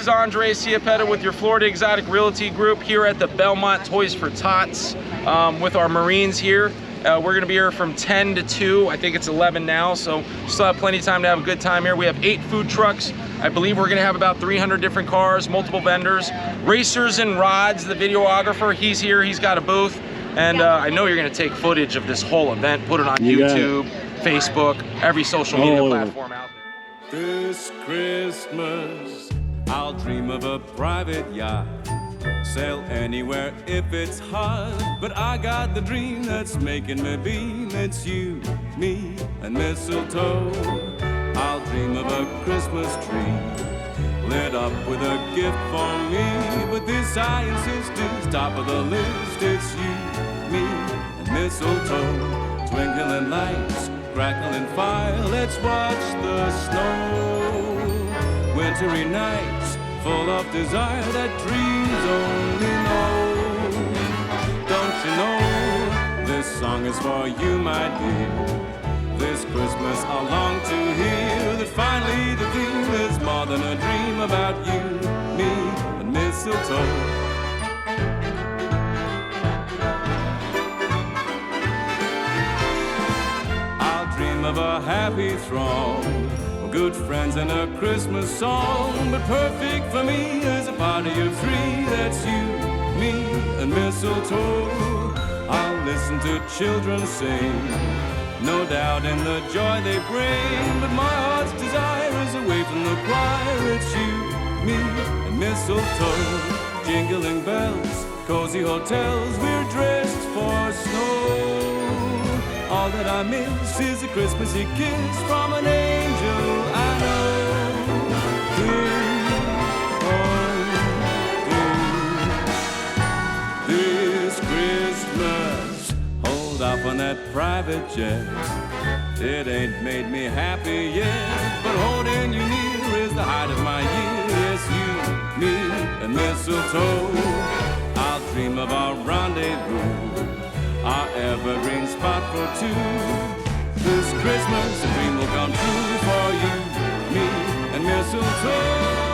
Andre Ciapetta with your Florida Exotic Realty Group here at the Belmont Toys for Tots with our Marines here. We're gonna be here from 10 to 2. I think it's 11 now, so still have plenty of time to have a good time here. We have 8 food trucks. I believe we're gonna have about 300 different cars, multiple vendors. Racers and Rods, the videographer, he's here, he's got a booth. And I know you're gonna take footage of this whole event, put it on YouTube, Facebook, every social media platform out there. This Christmas, I'll dream of a private yacht. Sail anywhere if it's hot, but I got the dream that's making me beam. It's you, me, and mistletoe. I'll dream of a Christmas tree lit up with a gift for me, but this I insist is top of the list. It's you, me, and mistletoe. Twinkling lights, crackling fire, let's watch the snow. Wintry nights, full of desire that dreams only know. Don't you know, this song is for you, my dear. This Christmas I long to hear that finally the theme is more than a dream about you, me, and mistletoe. I'll dream of a happy throng, good friends and a Christmas song, but perfect for me is a party of 3. That's you, me, and mistletoe. I'll listen to children sing, no doubt in the joy they bring, but my heart's desire is away from the choir. It's you, me, and mistletoe. Jingling bells, cozy hotels, we're dressed for snow. All that I miss is a Christmassy kiss from an angel I know. This Christmas, hold off on that private jet. It ain't made me happy yet, but holding you near is the height of my year. Yes, you, me, and mistletoe. I'll dream of our rendezvous, our evergreen spot for 2. This Christmas, a dream will come true for you, me, and mistletoe.